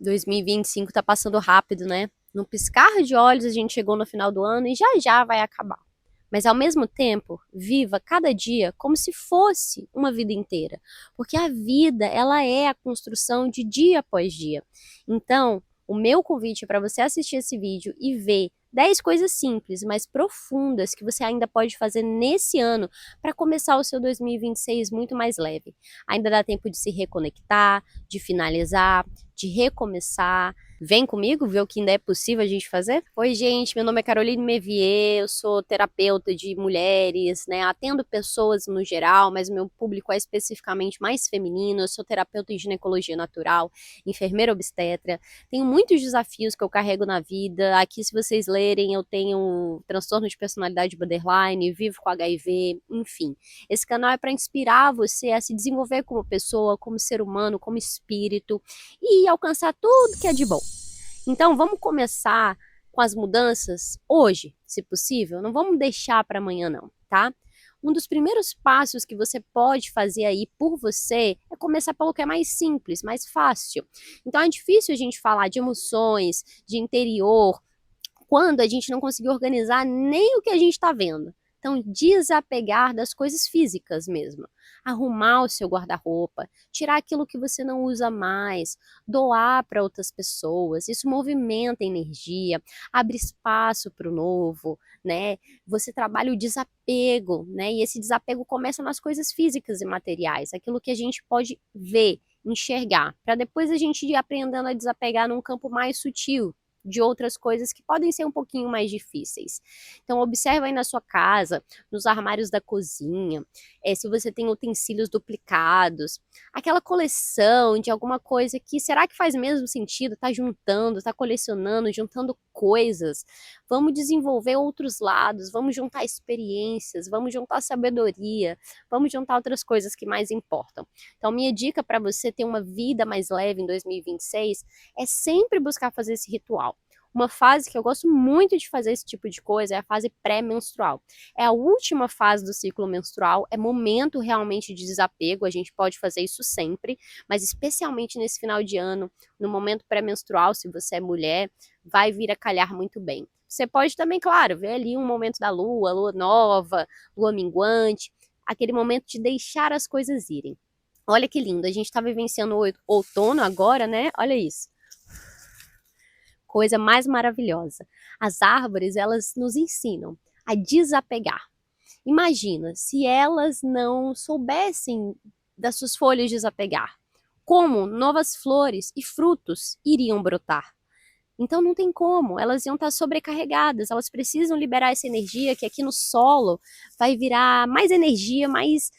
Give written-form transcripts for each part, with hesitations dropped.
2025 tá passando rápido, né? Num piscar de olhos a gente chegou no final do ano e já já vai acabar. Mas ao mesmo tempo, viva cada dia como se fosse uma vida inteira, porque a vida, ela é a construção de dia após dia. Então, o meu convite é para você assistir esse vídeo e ver 10 coisas simples, mas profundas que você ainda pode fazer nesse ano para começar o seu 2026 muito mais leve. Ainda dá tempo de se reconectar, de finalizar, de recomeçar. Vem comigo ver o que ainda é possível a gente fazer? Oi, gente, meu nome é Caroline Mevier, eu sou terapeuta de mulheres, né? Atendo pessoas no geral, mas meu público é especificamente mais feminino. Eu sou terapeuta em ginecologia natural, enfermeira obstetra. Tenho muitos desafios que eu carrego na vida. Aqui, se vocês lerem, eu tenho transtorno de personalidade borderline, vivo com HIV, enfim. Esse canal é para inspirar você a se desenvolver como pessoa, como ser humano, como espírito e alcançar tudo que é de bom. Então, vamos começar com as mudanças hoje, se possível. Não vamos deixar para amanhã, não, tá? Um dos primeiros passos que você pode fazer aí por você é começar pelo que é mais simples, mais fácil. Então, é difícil a gente falar de emoções, de interior, quando a gente não conseguir organizar nem o que a gente está vendo. Então, desapegar das coisas físicas mesmo. Arrumar o seu guarda-roupa, tirar aquilo que você não usa mais, doar para outras pessoas. Isso movimenta energia, abre espaço para o novo, né? Você trabalha o desapego, né? E esse desapego começa nas coisas físicas e materiais, aquilo que a gente pode ver, enxergar, para depois a gente ir aprendendo a desapegar num campo mais sutil, de outras coisas que podem ser um pouquinho mais difíceis. Então, observa aí na sua casa, nos armários da cozinha, se você tem utensílios duplicados, aquela coleção de alguma coisa que será que faz mesmo sentido? Tá juntando, tá colecionando, juntando coisas. Vamos desenvolver outros lados, vamos juntar experiências, vamos juntar sabedoria, vamos juntar outras coisas que mais importam. Então, minha dica para você ter uma vida mais leve em 2026 é sempre buscar fazer esse ritual. Uma fase que eu gosto muito de fazer esse tipo de coisa é a fase pré-menstrual. É a última fase do ciclo menstrual, é momento realmente de desapego, a gente pode fazer isso sempre, mas especialmente nesse final de ano, no momento pré-menstrual, se você é mulher, vai vir a calhar muito bem. Você pode também, claro, ver ali um momento da lua nova, lua minguante, aquele momento de deixar as coisas irem. Olha que lindo, a gente está vivenciando o outono agora, né? Olha isso. Coisa mais maravilhosa. As árvores, elas nos ensinam a desapegar. Imagina se elas não soubessem das suas folhas desapegar. Como novas flores e frutos iriam brotar? Então não tem como, elas iam estar sobrecarregadas, elas precisam liberar essa energia que aqui no solo vai virar mais energia, mais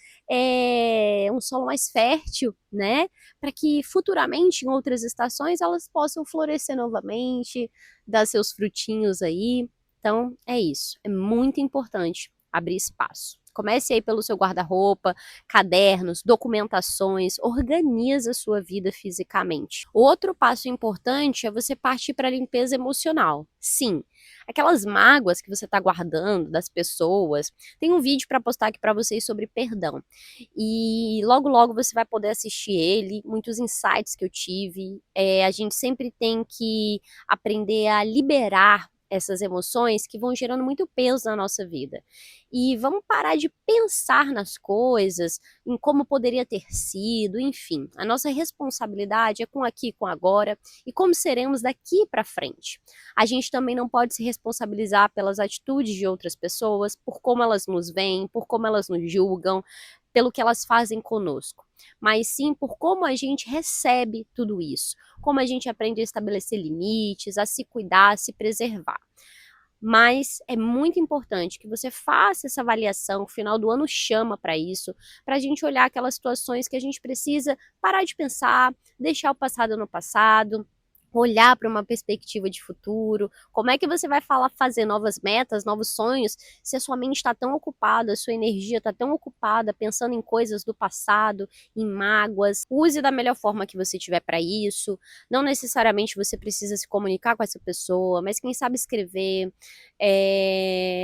um solo mais fértil, né? Para que futuramente, em outras estações, elas possam florescer novamente, dar seus frutinhos aí. Então é isso, é muito importante abrir espaço. Comece aí pelo seu guarda-roupa, cadernos, documentações, organiza a sua vida fisicamente. Outro passo importante é você partir para a limpeza emocional. Sim, aquelas mágoas que você está guardando das pessoas. Tem um vídeo para postar aqui para vocês sobre perdão. E logo, logo você vai poder assistir ele, muitos insights que eu tive. A gente sempre tem que aprender a liberar essas emoções que vão gerando muito peso na nossa vida. E vamos parar de pensar nas coisas, em como poderia ter sido, enfim. A nossa responsabilidade é com aqui, com agora e como seremos daqui para frente. A gente também não pode se responsabilizar pelas atitudes de outras pessoas, por como elas nos veem, por como elas nos julgam, pelo que elas fazem conosco, mas sim por como a gente recebe tudo isso, como a gente aprende a estabelecer limites, a se cuidar, a se preservar. Mas é muito importante que você faça essa avaliação, o final do ano chama para isso, para a gente olhar aquelas situações que a gente precisa parar de pensar, deixar o passado no passado, olhar para uma perspectiva de futuro. Como é que você vai fazer novas metas, novos sonhos, se a sua mente está tão ocupada, a sua energia está tão ocupada pensando em coisas do passado, em mágoas? Use da melhor forma que você tiver para isso. Não necessariamente você precisa se comunicar com essa pessoa, mas quem sabe escrever,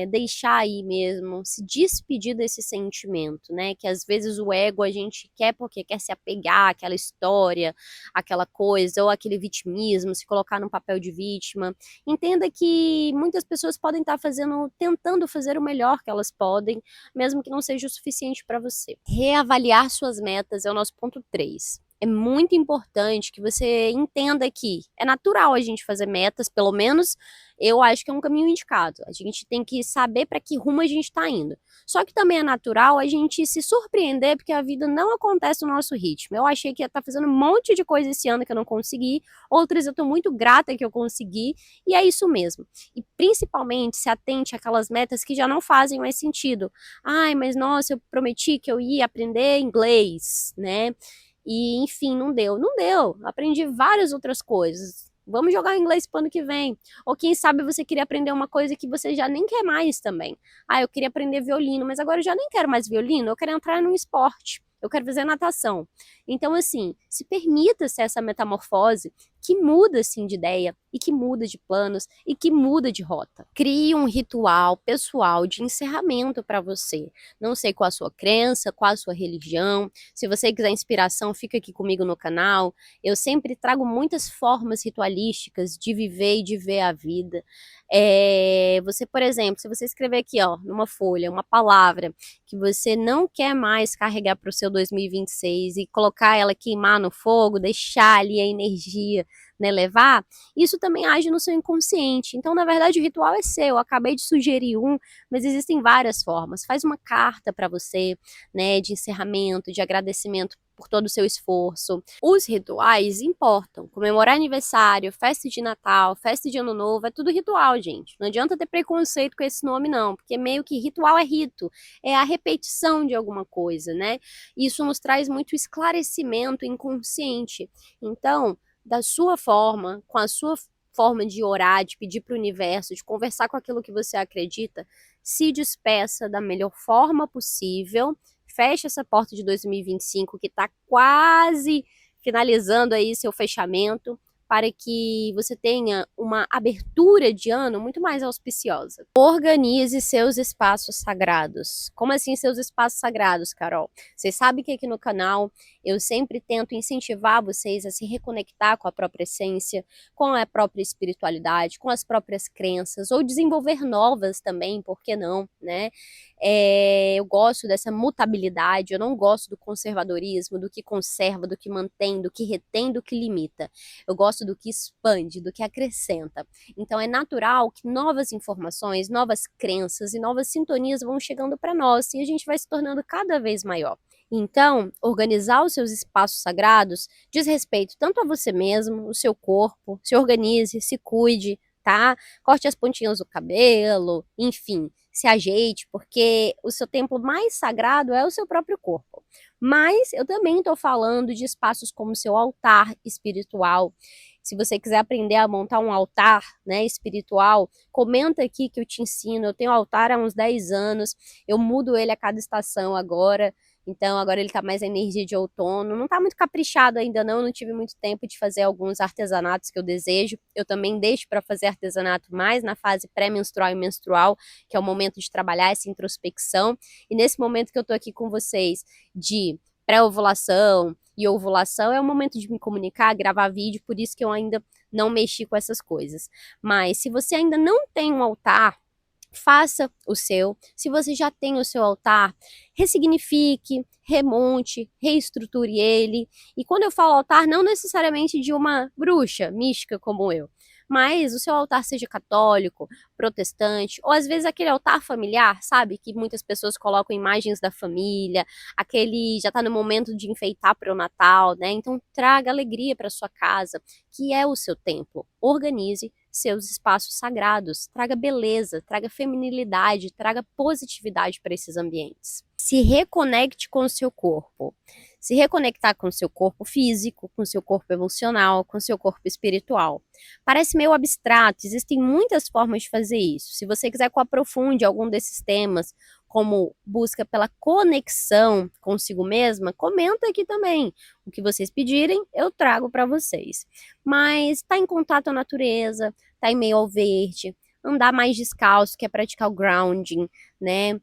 deixar aí mesmo, se despedir desse sentimento, né? Que às vezes o ego a gente quer porque quer se apegar àquela história, aquela coisa, ou aquele vitimismo, se colocar no papel de vítima. Entenda que muitas pessoas podem estar tentando fazer o melhor que elas podem, mesmo que não seja o suficiente para você. Reavaliar suas metas é o nosso ponto 3. É muito importante que você entenda que é natural a gente fazer metas, pelo menos eu acho que é um caminho indicado. A gente tem que saber para que rumo a gente está indo. Só que também é natural a gente se surpreender, porque a vida não acontece no nosso ritmo. Eu achei que ia estar fazendo um monte de coisa esse ano que eu não consegui, outras eu estou muito grata que eu consegui, e é isso mesmo. E principalmente se atente àquelas metas que já não fazem mais sentido. Ai, mas nossa, eu prometi que eu ia aprender inglês, né? E enfim, não deu. Não deu. Aprendi várias outras coisas. Vamos jogar inglês pro ano que vem. Ou quem sabe você queria aprender uma coisa que você já nem quer mais também. Ah, eu queria aprender violino, mas agora eu já nem quero mais violino, eu quero entrar num esporte. Eu quero fazer natação. Então, assim, se permita ser essa metamorfose que muda, assim, de ideia, e que muda de planos, e que muda de rota. Crie um ritual pessoal de encerramento para você. Não sei qual a sua crença, qual a sua religião. Se você quiser inspiração, fica aqui comigo no canal. Eu sempre trago muitas formas ritualísticas de viver e de ver a vida. Você, por exemplo, se você escrever aqui, ó, numa folha, uma palavra que você não quer mais carregar para o seu 2026 e colocar ela queimar no fogo, deixar ali a energia, né, levar, isso também age no seu inconsciente. Então, na verdade, o ritual é seu. Eu acabei de sugerir um, mas existem várias formas. Faz uma carta para você, né, de encerramento, de agradecimento por todo o seu esforço. Os rituais importam. Comemorar aniversário, festa de Natal, festa de Ano Novo, é tudo ritual, gente. Não adianta ter preconceito com esse nome, não, porque meio que ritual é rito, é a repetição de alguma coisa, né? Isso nos traz muito esclarecimento inconsciente. Então, da sua forma, com a sua forma de orar, de pedir para o universo, de conversar com aquilo que você acredita, se despeça da melhor forma possível. Feche essa porta de 2025 que está quase finalizando aí seu fechamento, para que você tenha uma abertura de ano muito mais auspiciosa. Organize seus espaços sagrados. Como assim seus espaços sagrados, Carol? Vocês sabem que aqui no canal eu sempre tento incentivar vocês a se reconectar com a própria essência, com a própria espiritualidade, com as próprias crenças, ou desenvolver novas também, por que não, né? Eu gosto dessa mutabilidade, eu não gosto do conservadorismo, do que conserva, do que mantém, do que retém, do que limita. Eu gosto do que expande, do que acrescenta. Então é natural que novas informações, novas crenças e novas sintonias vão chegando para nós e a gente vai se tornando cada vez maior. Então, organizar os seus espaços sagrados diz respeito tanto a você mesmo, o seu corpo, se organize, se cuide, tá? Corte as pontinhas do cabelo, enfim, se ajeite, porque o seu templo mais sagrado é o seu próprio corpo. Mas eu também estou falando de espaços como o seu altar espiritual. Se você quiser aprender a montar um altar, né, espiritual, comenta aqui que eu te ensino. Eu tenho altar há uns 10 anos, eu mudo ele a cada estação agora. Então agora ele tá mais a energia de outono, não tá muito caprichado ainda não tive muito tempo de fazer alguns artesanatos que eu desejo. Eu também deixo para fazer artesanato mais na fase pré-menstrual e menstrual, que é o momento de trabalhar essa introspecção. E nesse momento que eu tô aqui com vocês de pré-ovulação e ovulação, é o momento de me comunicar, gravar vídeo, por isso que eu ainda não mexi com essas coisas. Mas se você ainda não tem um altar, faça o seu. Se você já tem o seu altar, ressignifique, remonte, reestruture ele. E quando eu falo altar, não necessariamente de uma bruxa mística como eu, mas o seu altar seja católico, protestante, ou às vezes aquele altar familiar, sabe? Que muitas pessoas colocam imagens da família, aquele já tá no momento de enfeitar para o Natal, né? Então traga alegria para sua casa, que é o seu templo. Organize seus espaços sagrados, traga beleza, traga feminilidade, traga positividade para esses ambientes. Se reconecte com o seu corpo. Se reconectar com o seu corpo físico, com o seu corpo emocional, com o seu corpo espiritual. Parece meio abstrato, existem muitas formas de fazer isso. Se você quiser que eu aprofunde algum desses temas, como busca pela conexão consigo mesma, comenta aqui também. O que vocês pedirem, eu trago para vocês. Mas tá em contato com a natureza, tá em meio ao verde, andar mais descalço, que é praticar o grounding, né?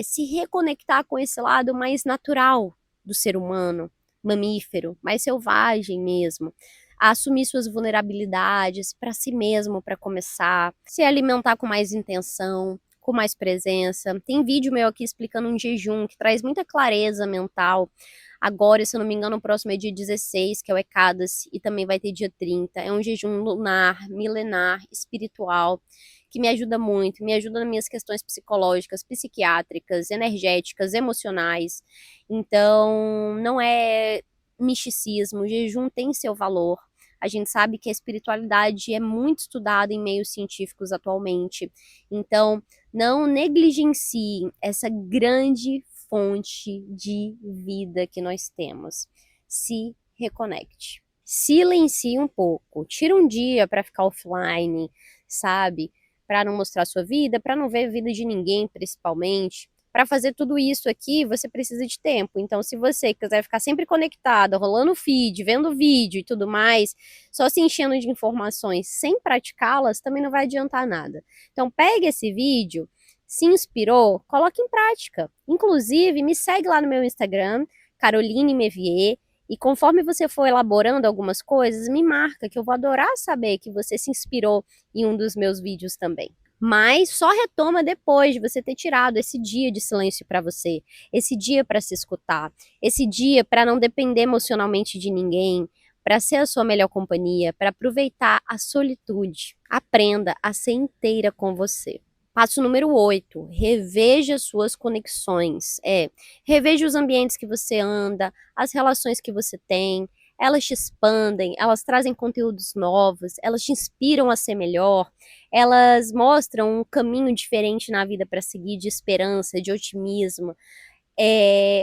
Se reconectar com esse lado mais natural do ser humano, mamífero, mais selvagem mesmo. A assumir suas vulnerabilidades para si mesmo, para começar, se alimentar com mais intenção, com mais presença. Tem vídeo meu aqui explicando um jejum que traz muita clareza mental. Agora, se eu não me engano, o próximo é dia 16, que é o Ekadasi, e também vai ter dia 30. É um jejum lunar, milenar, espiritual, que me ajuda muito, me ajuda nas minhas questões psicológicas, psiquiátricas, energéticas, emocionais. Então, não é misticismo, o jejum tem seu valor. A gente sabe que a espiritualidade é muito estudada em meios científicos atualmente. Então, não negligenciem essa grande fonte de vida que nós temos. Se reconecte. Silencie um pouco. Tira um dia para ficar offline, sabe? Para não mostrar sua vida, para não ver a vida de ninguém, principalmente. Para fazer tudo isso aqui, você precisa de tempo. Então, se você quiser ficar sempre conectada, rolando feed, vendo vídeo e tudo mais, só se enchendo de informações sem praticá-las, também não vai adiantar nada. Então, pegue esse vídeo, se inspirou, coloque em prática. Inclusive, me segue lá no meu Instagram, Caroline Mevier, e conforme você for elaborando algumas coisas, me marca, que eu vou adorar saber que você se inspirou em um dos meus vídeos também. Mas só retoma depois de você ter tirado esse dia de silêncio para você, esse dia para se escutar, esse dia para não depender emocionalmente de ninguém, para ser a sua melhor companhia, para aproveitar a solitude. Aprenda a ser inteira com você. Passo número 8, reveja suas conexões. Reveja os ambientes que você anda, as relações que você tem. Elas te expandem, elas trazem conteúdos novos, elas te inspiram a ser melhor, elas mostram um caminho diferente na vida para seguir, de esperança, de otimismo,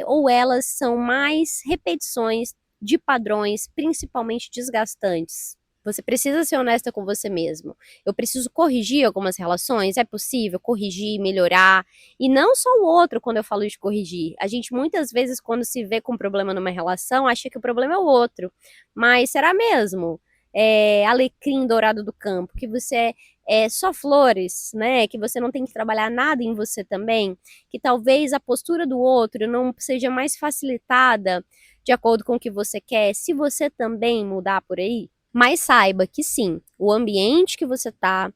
ou elas são mais repetições de padrões, principalmente desgastantes. Você precisa ser honesta com você mesmo. Eu preciso corrigir algumas relações, é possível corrigir, melhorar, e não só o outro quando eu falo de corrigir. A gente muitas vezes quando se vê com um problema numa relação, acha que o problema é o outro, mas será mesmo? Alecrim dourado do campo, que você é só flores, né? Que você não tem que trabalhar nada em você também, que talvez a postura do outro não seja mais facilitada de acordo com o que você quer, se você também mudar por aí. Mas saiba que sim, o ambiente que você tá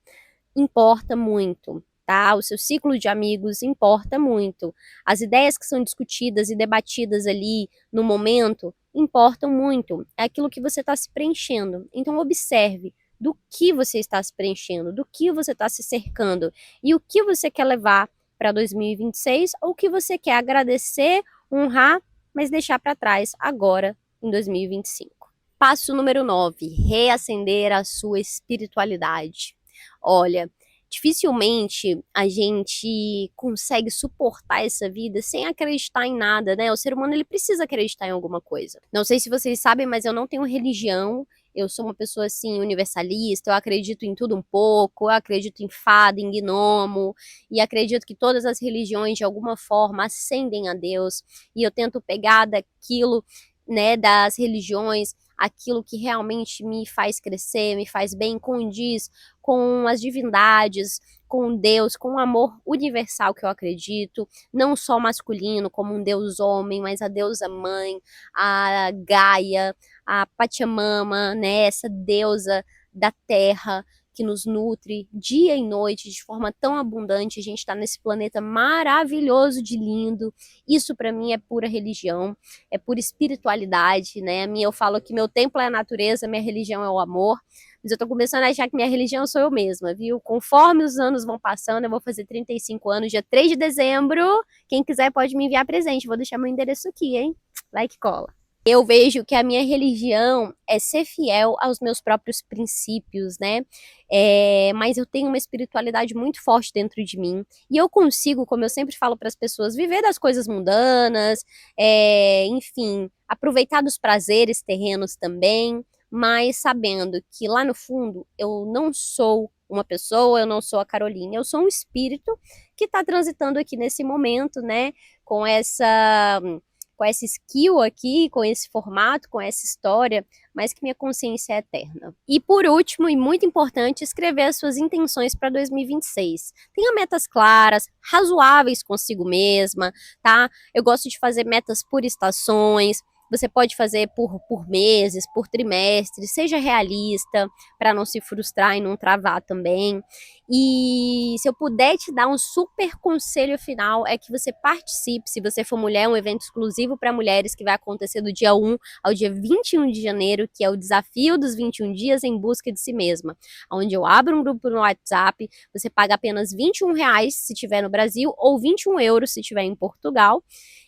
importa muito, tá? O seu ciclo de amigos importa muito. As ideias que são discutidas e debatidas ali no momento importam muito. É aquilo que você está se preenchendo. Então observe do que você está se preenchendo, do que você está se cercando e o que você quer levar para 2026 ou o que você quer agradecer, honrar, mas deixar para trás agora em 2025. Passo número 9, reacender a sua espiritualidade. Olha, dificilmente a gente consegue suportar essa vida sem acreditar em nada, né? O ser humano, ele precisa acreditar em alguma coisa. Não sei se vocês sabem, mas eu não tenho religião. Eu sou uma pessoa, assim, universalista. Eu acredito em tudo um pouco. Eu acredito em fada, em gnomo. E acredito que todas as religiões, de alguma forma, ascendem a Deus. E eu tento pegar daquilo, né, das religiões, aquilo que realmente me faz crescer, me faz bem, condiz com as divindades, com Deus, com o amor universal que eu acredito, não só masculino, como um Deus homem, mas a deusa mãe, a Gaia, a Pachamama, né, essa deusa da terra, que nos nutre dia e noite de forma tão abundante. A gente está nesse planeta maravilhoso de lindo. Isso para mim é pura religião, é pura espiritualidade, né? Eu falo que meu templo é a natureza, minha religião é o amor. Mas eu tô começando a achar que minha religião sou eu mesma, viu? Conforme os anos vão passando, eu vou fazer 35 anos, dia 3 de dezembro. Quem quiser pode me enviar presente. Vou deixar meu endereço aqui, hein? Vai que cola. Eu vejo que a minha religião é ser fiel aos meus próprios princípios, né? Mas eu tenho uma espiritualidade muito forte dentro de mim. E eu consigo, como eu sempre falo para as pessoas, viver das coisas mundanas, enfim, aproveitar dos prazeres terrenos também, mas sabendo que lá no fundo eu não sou uma pessoa, eu não sou a Caroline, eu sou um espírito que está transitando aqui nesse momento, né? Com essa skill aqui, com esse formato, com essa história, mas que minha consciência é eterna. E por último, e muito importante, escrever as suas intenções para 2026. Tenha metas claras, razoáveis consigo mesma, tá? Eu gosto de fazer metas por estações. Você pode fazer por meses, por trimestres, seja realista, para não se frustrar e não travar também. E se eu puder te dar um super conselho final, é que você participe, se você for mulher, um evento exclusivo para mulheres que vai acontecer do dia 1 ao dia 21 de janeiro, que é o desafio dos 21 dias em busca de si mesma, onde eu abro um grupo no WhatsApp, você paga apenas R$ 21 se estiver no Brasil, ou 21 euros se estiver em Portugal.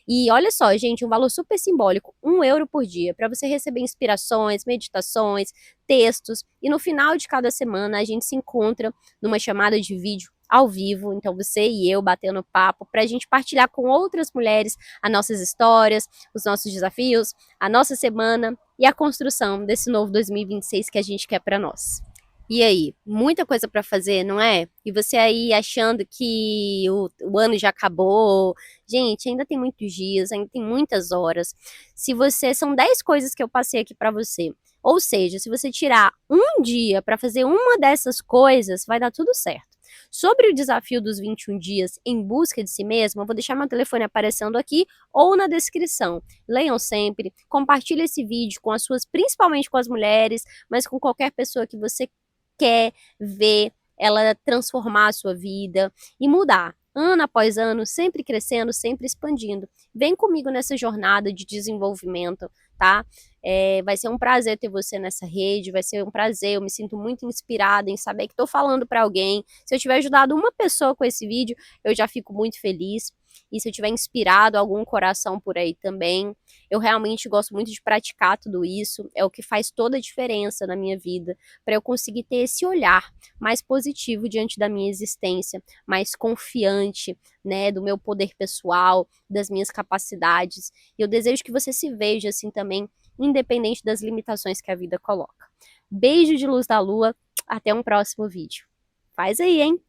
E olha só, gente, um valor super simbólico, €1 por dia, para você receber inspirações, meditações, textos, e no final de cada semana a gente se encontra numa chamada de vídeo ao vivo, então você e eu batendo papo, para a gente partilhar com outras mulheres as nossas histórias, os nossos desafios, a nossa semana e a construção desse novo 2026 que a gente quer para nós. E aí, muita coisa para fazer, não é? E você aí achando que o ano já acabou. Gente, ainda tem muitos dias, ainda tem muitas horas. Se você, são 10 coisas que eu passei aqui para você. Ou seja, se você tirar um dia para fazer uma dessas coisas, vai dar tudo certo. Sobre o desafio dos 21 dias em busca de si mesmo, eu vou deixar meu telefone aparecendo aqui ou na descrição. Leiam sempre, compartilhe esse vídeo com as suas, principalmente com as mulheres, mas com qualquer pessoa que você quer ver ela transformar a sua vida e mudar. Ano após ano, sempre crescendo, sempre expandindo. Vem comigo nessa jornada de desenvolvimento, tá? Vai ser um prazer ter você nessa rede, vai ser um prazer, eu me sinto muito inspirada em saber que estou falando para alguém. Se eu tiver ajudado uma pessoa com esse vídeo, eu já fico muito feliz. E se eu tiver inspirado algum coração por aí também, eu realmente gosto muito de praticar tudo isso, é o que faz toda a diferença na minha vida, para eu conseguir ter esse olhar mais positivo diante da minha existência, mais confiante, né, do meu poder pessoal, das minhas capacidades. E eu desejo que você se veja assim também, independente das limitações que a vida coloca. Beijo de luz da lua, até um próximo vídeo. Faz aí, hein?